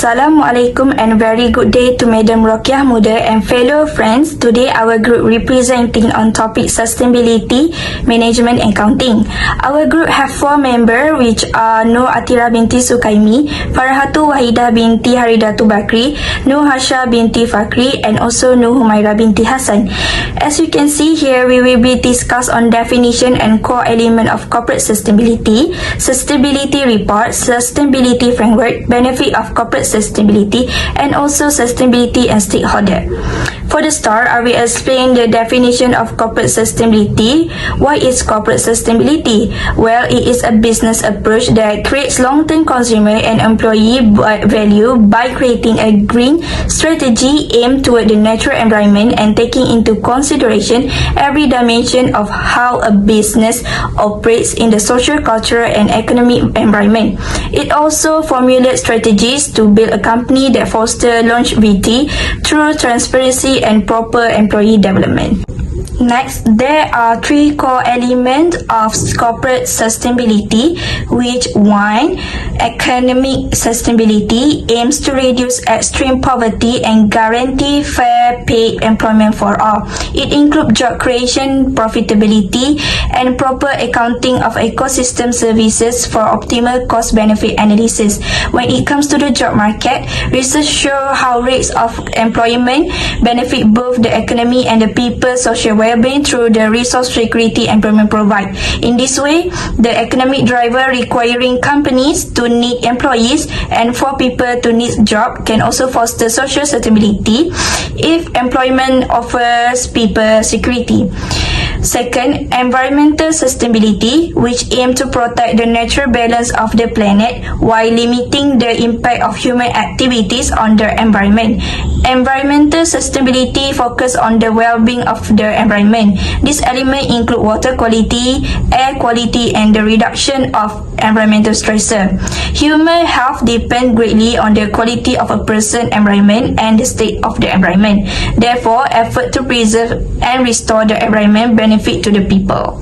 Assalamualaikum and very good day to Madam Rokiah Muda and fellow friends. Today our group representing on topic sustainability, management and accounting. Our group have 4 members which are Nur Atira binti Sukaimi, Farhatu Wahidah binti Haridatu Bakri, Nur Hasha binti Fakri and also Nur Humaira binti Hassan. As you can see here, we will be discuss on definition and core element of corporate sustainability, sustainability report, sustainability framework, benefit of corporate sustainability and also sustainability and stakeholder. For the start, I will explain the definition of corporate sustainability. What is corporate sustainability? Well, it is a business approach that creates long-term consumer and employee value by creating a green strategy aimed toward the natural environment and taking into consideration every dimension of how a business operates in the social, cultural and economic environment. It also formulates strategies to build a company that fosters longevity through transparency and proper employee development. Next, there are 3 core elements of corporate sustainability, which 1. Economic sustainability aims to reduce extreme poverty and guarantee fair paid employment for all. It includes job creation, profitability, and proper accounting of ecosystem services for optimal cost-benefit analysis. When it comes to the job market, research show how rates of employment benefit both the economy and the people's social well-being through the resource security employment provide. In this way, the economic driver requiring companies to need employees and for people to need job can also foster social sustainability if employment offers people security. Second, environmental sustainability, which aim to protect the natural balance of the planet while limiting the impact of human activities on the environment. Environmental sustainability focus on the well-being of the environment. These elements include water quality, air quality, and the reduction of environmental stressor. Human health depends greatly on the quality of a person's environment and the state of the environment. Therefore, effort to preserve and restore the environment benefit to the people.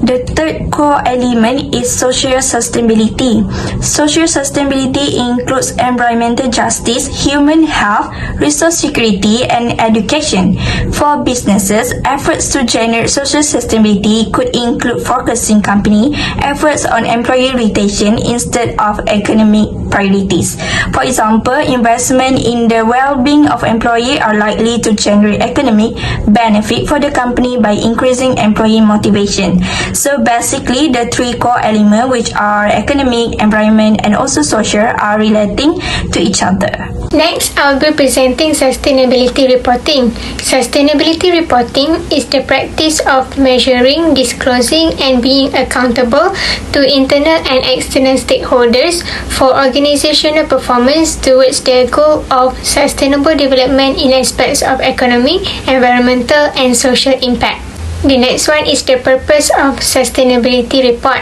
The third core element is social sustainability. Social sustainability includes environmental justice, human health, resource security, and education. For businesses, efforts to generate social sustainability could include focusing company efforts on employee retention instead of economic priorities. For example, investment in the well-being of employees are likely to generate economic benefit for the company by increasing employee motivation. So basically, the 3 core elements, which are economic, environment, and also social, are relating to each other. Next, I'll be presenting sustainability reporting. Sustainability reporting is the practice of measuring, disclosing, and being accountable to internal and external stakeholders for organizational performance towards the goal of sustainable development in aspects of economic, environmental, and social impact. The next one is the purpose of sustainability report.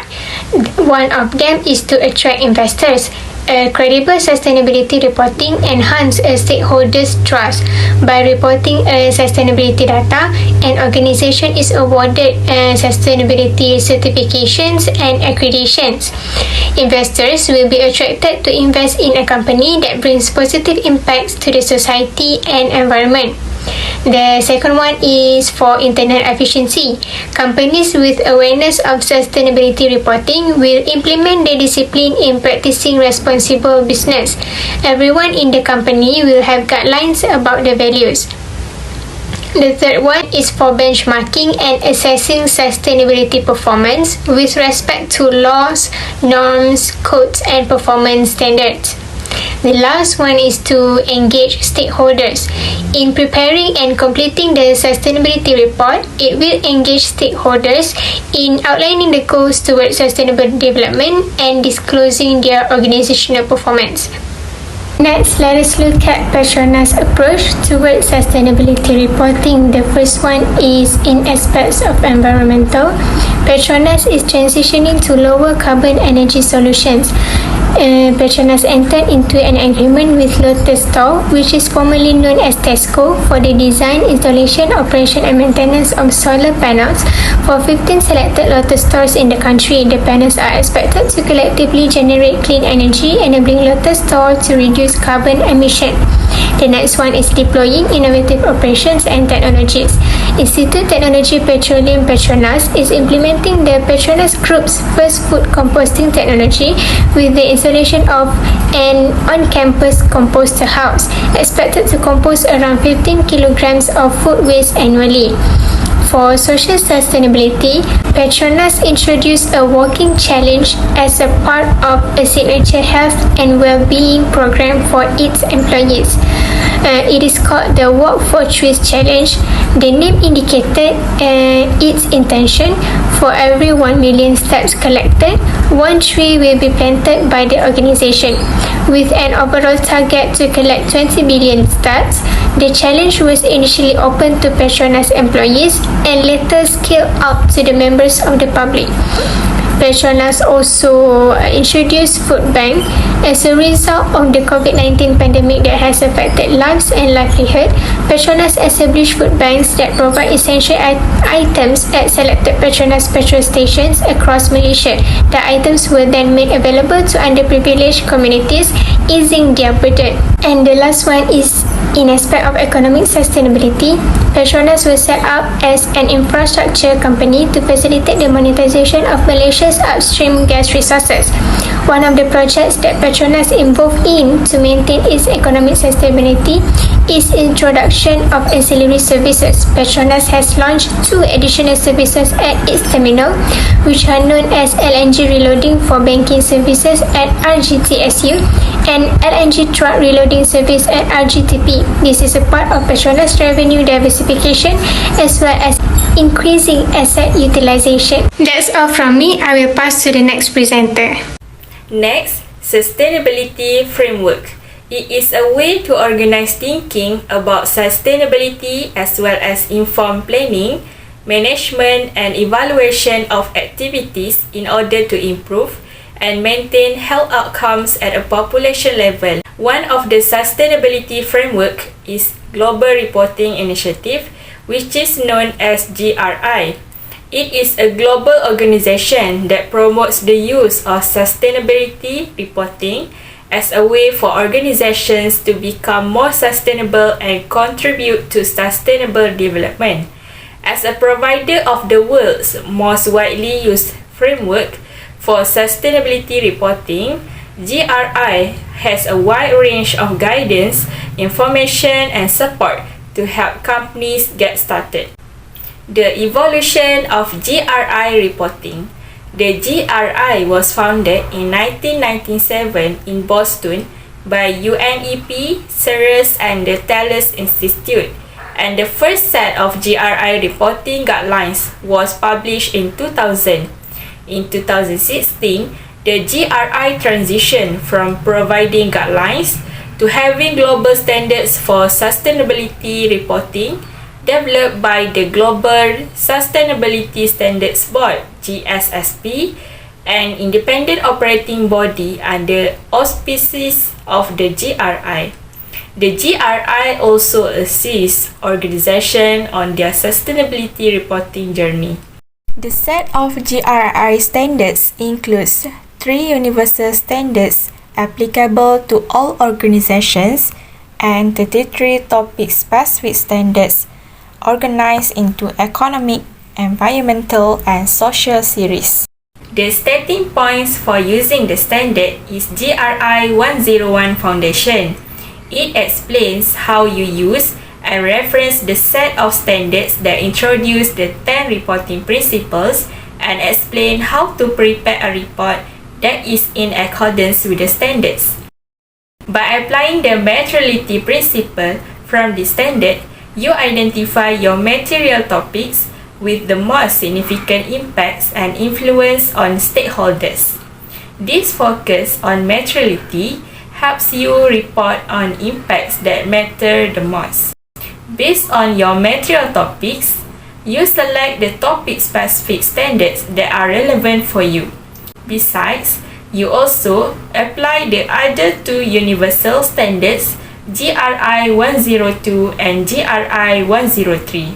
One of them is to attract investors. A credible sustainability reporting enhance a stakeholder's trust. By reporting a sustainability data, an organization is awarded sustainability certifications and accreditations. Investors will be attracted to invest in a company that brings positive impacts to the society and environment. The second one is for internal efficiency. Companies with awareness of sustainability reporting will implement the discipline in practicing responsible business. Everyone in the company will have guidelines about the values. The third one is for benchmarking and assessing sustainability performance with respect to laws, norms, codes, and performance standards. The last one is to engage stakeholders. In preparing and completing the sustainability report, it will engage stakeholders in outlining the goals towards sustainable development and disclosing their organizational performance. Next, let us look at Petronas' approach towards sustainability reporting. The first one is in aspects of environmental. Petronas is transitioning to lower carbon energy solutions. Petronas entered into an agreement with Lotus Store, which is formerly known as Tesco, for the design, installation, operation and maintenance of solar panels for 15 selected Lotus stores in the country. The panels are expected to collectively generate clean energy, enabling Lotus Store to reduce carbon emission. The next one is deploying innovative operations and technologies. Institute Technology Petroleum Petronas is implementing the Petronas Group's first food composting technology with the installation of an on-campus composter house, expected to compost around 15 kilograms of food waste annually. For social sustainability, Petronas introduced a walking challenge as a part of a signature health and well-being program for its employees. It is called the Walk for Trees Challenge. The name indicated its intention: for every 1 million steps collected, 1 tree will be planted by the organization. With an overall target to collect 20 billion steps, the challenge was initially open to Petronas employees and later scaled out to the members of the public. Petronas also introduced food bank as a result of the COVID-19 pandemic that has affected lives and livelihood. Petronas established food banks that provide essential items at selected Petronas petrol stations across Malaysia. The items were then made available to underprivileged communities, easing their burden. And the last one is in aspect of economic sustainability. Petronas was set up as an infrastructure company to facilitate the monetization of Malaysia's upstream gas resources. One of the projects that Petronas involved in to maintain its economic sustainability is introduction of ancillary services. Petronas has launched 2 additional services at its terminal, which are known as LNG reloading for banking services at RGTSU and LNG truck reloading service at RGTP. This is a part of Petronas revenue diversification as well as increasing asset utilization. That's all from me. I will pass to the next presenter. Next, sustainability framework. It is a way to organize thinking about sustainability as well as inform planning, management and evaluation of activities in order to improve and maintain health outcomes at a population level. One of the sustainability framework is Global Reporting Initiative, which is known as GRI. It is a global organization that promotes the use of sustainability reporting as a way for organizations to become more sustainable and contribute to sustainable development. As a provider of the world's most widely used framework for sustainability reporting, GRI has a wide range of guidance, information, and support to help companies get started. The evolution of GRI reporting. The GRI was founded in 1997 in Boston by UNEP, CERES, and the Thales Institute, and the first set of GRI reporting guidelines was published in 2000. In 2016, the GRI transitioned from providing guidelines to having global standards for sustainability reporting developed by the Global Sustainability Standards Board (GSSB), an independent operating body under auspices of the GRI. The GRI also assists organizations on their sustainability reporting journey. The set of GRI standards includes 3 universal standards applicable to all organizations and 33 topic-specific standards organized into economic, environmental, and social series. The starting points for using the standard is GRI 101 Foundation. It explains how you use and reference the set of standards that introduce the 10 reporting principles and explain how to prepare a report that is in accordance with the standards. By applying the materiality principle from the standard, you identify your material topics with the most significant impacts and influence on stakeholders. This focus on materiality helps you report on impacts that matter the most. Based on your material topics, you select the topic-specific standards that are relevant for you. Besides, You also apply the other two universal standards, GRI 102 and GRI 103.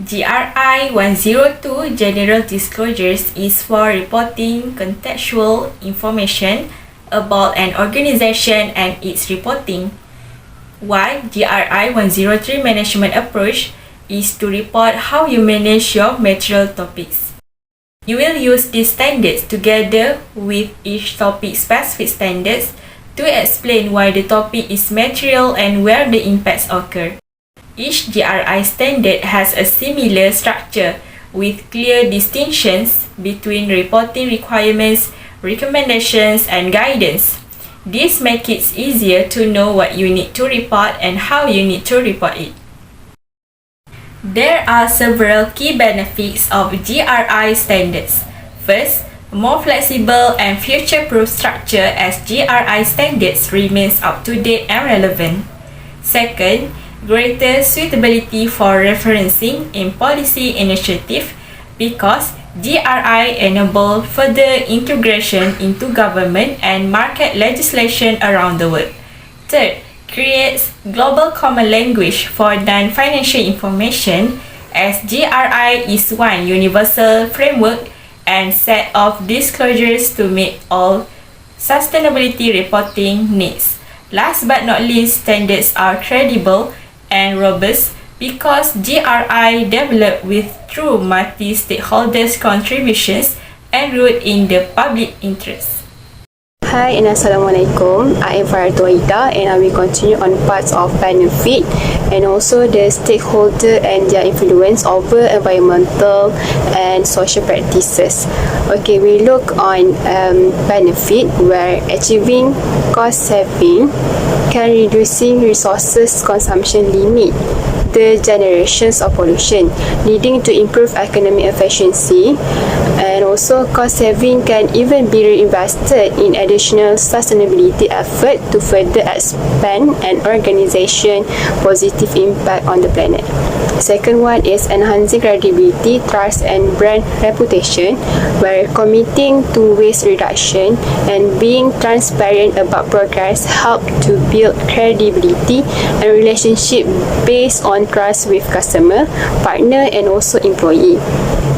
GRI 102 General Disclosures is for reporting contextual information about an organization and its reporting, while GRI 103 Management Approach is to report how you manage your material topics. You will use these standards together with each topic-specific standards to explain why the topic is material and where the impacts occur. Each GRI standard has a similar structure with clear distinctions between reporting requirements, recommendations, and guidance. This makes it easier to know what you need to report and how you need to report it. There are several key benefits of GRI standards. First, a more flexible and future-proof structure as GRI standards remains up-to-date and relevant. Second, greater suitability for referencing in policy initiative because GRI enable further integration into government and market legislation around the world. Third, creates global common language for non-financial information as GRI is one universal framework and set of disclosures to meet all sustainability reporting needs. Last but not least, standards are credible and robust because GRI developed with true multi-stakeholders contributions and root in the public interest. Hi and Assalamualaikum. I am Farah Aida and I will continue on parts of benefit and also the stakeholder and their influence over environmental and social practices. Okay, we look on benefit where achieving cost saving can reducing resources consumption limit the generations of pollution, leading to improved economic efficiency, and also cost saving can even be reinvested in additional sustainability effort to further expand an organization positive impact on the planet. Second one is enhancing credibility, trust and brand reputation, where committing to waste reduction and being transparent about progress help to build credibility and relationship based on trust with customer, partner and also employee.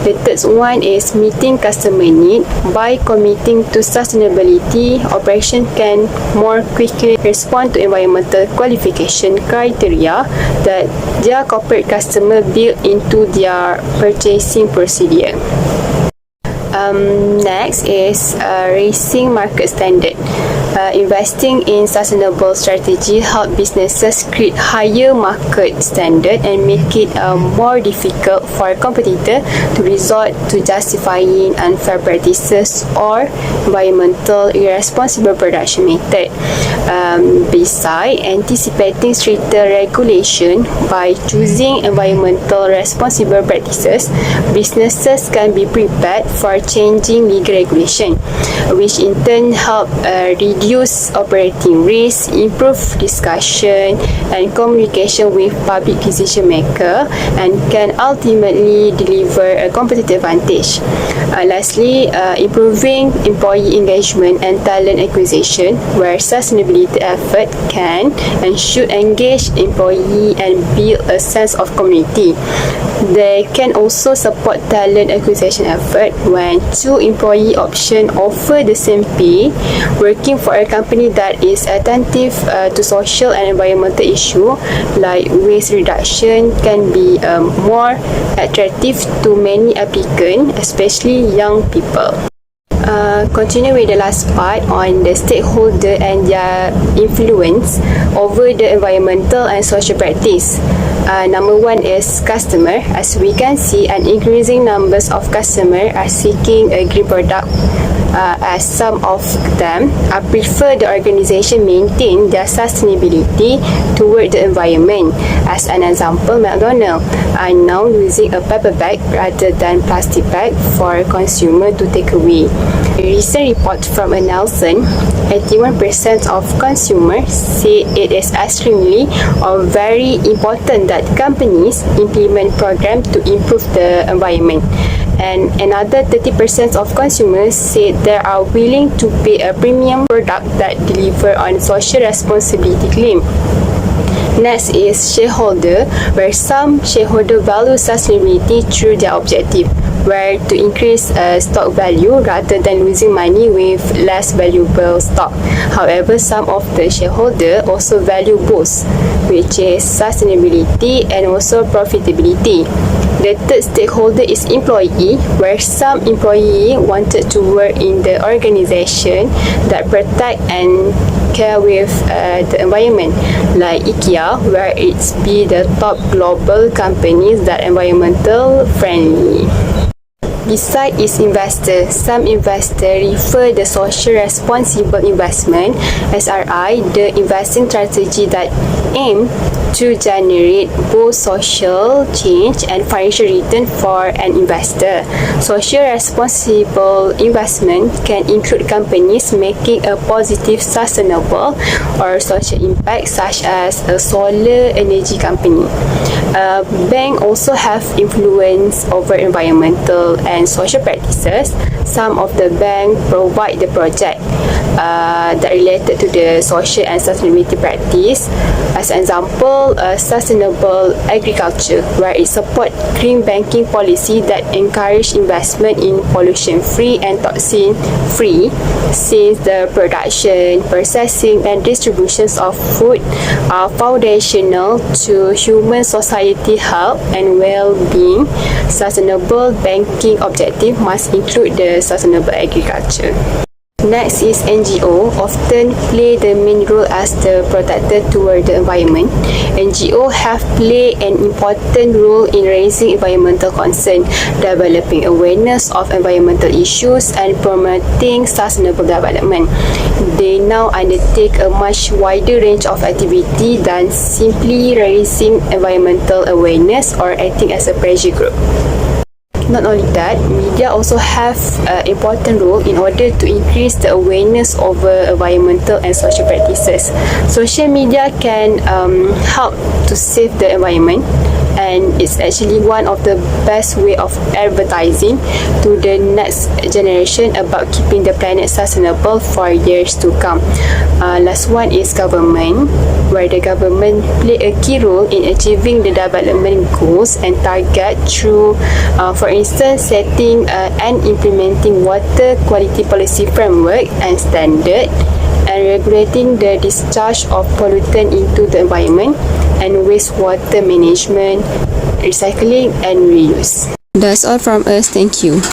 The third one is meeting customer need. By committing to sustainability, operation can more quickly respond to environmental qualification criteria that their corporate customer build into their purchasing procedure. Next is raising market standard. Investing in sustainable strategy help businesses create higher market standard and make it more difficult for a competitor to resort to justifying unfair practices or environmental irresponsible production method. Besides, anticipating stricter regulation by choosing environmental responsible practices, businesses can be prepared for changing legal regulation, which in turn help reduce operating risk, improve discussion and communication with public decision maker, and can ultimately deliver a competitive advantage. Lastly, improving employee engagement and talent acquisition, where sustainability effort can and should engage employee and build a sense of community. They can also support talent acquisition effort when two employee option offer the same pay. Working for a company that is attentive to social and environmental issue like waste reduction can be more attractive to many applicants, especially young people. Continue with the last part on the stakeholder and their influence over the environmental and social practice. Number one is customer. As we can see, an increasing numbers of customers are seeking a green product. As some of them prefer the organization maintain their sustainability toward the environment. As an example, McDonald's are now using a paper bag rather than plastic bag for consumer to take away. A recent report from a Nielsen, 81% of consumers say it is extremely or very important that companies implement programs to improve the environment. and another 30% of consumers said they are willing to pay a premium product that deliver on social responsibility claim. Next is shareholder, where some shareholder value sustainability through their objective, where to increase stock value rather than losing money with less valuable stock. However, some of the shareholder also value both, which is sustainability and also profitability. The third stakeholder is employee, where some employee wanted to work in the organization that protect and care with the environment, like IKEA, where it's be the top global companies that environmental friendly. Besides its investors, some investors refer the social responsible investment (SRI), the investing strategy that aim to generate both social change and financial return for an investor. Social responsible investment can include companies making a positive, sustainable, or social impact, such as a solar energy company. Banks also have influence over environmental and social practices. Some of the banks provide the project that related to the social and sustainability practice. As an example, sustainable agriculture, where it support green banking policy that encourage investment in pollution-free and toxin-free, since the production, processing, and distributions of food are foundational to human society health and well-being. Sustainable banking objective must include the sustainable agriculture. Next is NGO, often play the main role as the protector toward the environment. NGO have played an important role in raising environmental concern, developing awareness of environmental issues, and promoting sustainable development. They now undertake a much wider range of activity than simply raising environmental awareness or acting as a pressure group. Not only that, media also have an important role in order to increase the awareness over environmental and social practices. Social media can help to save the environment, and it's actually one of the best way of advertising to the next generation about keeping the planet sustainable for years to come. Last one is government, where the government play a key role in achieving the development goals and target through, for instance, setting and implementing water quality policy framework and standard, and regulating the discharge of pollutant into the environment, and wastewater management, recycling, and reuse. That's all from us. Thank you.